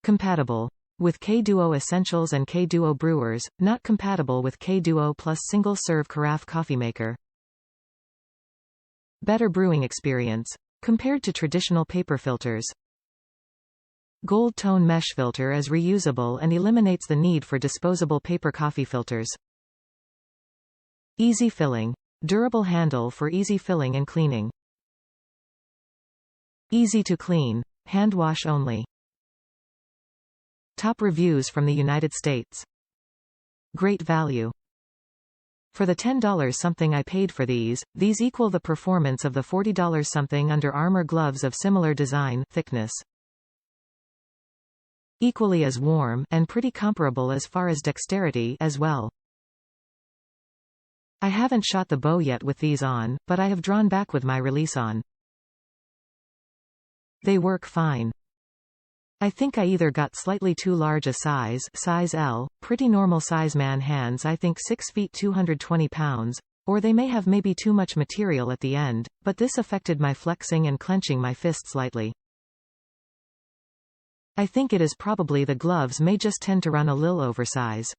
Compatible with K-Duo Essentials and K-Duo Brewers, not compatible with K-Duo Plus single-serve carafe coffee maker. Better brewing experience compared to traditional paper filters. Gold tone mesh filter is reusable and eliminates the need for disposable paper coffee filters. Easy filling. Durable handle for easy filling and cleaning. Easy to clean. Hand wash only. Top reviews from the United States. Great value. For the $10 something I paid for these equal the performance of the $40 something Under Armour gloves of similar design, thickness. Equally as warm, and pretty comparable as far as dexterity as well. I haven't shot the bow yet with these on, but I have drawn back with my release on. They work fine. I think I either got slightly too large a size L, pretty normal size man hands I think 6 feet 220 pounds, or they may have maybe too much material at the end, but this affected my flexing and clenching my fist slightly. I think it is probably the gloves may just tend to run a little oversize.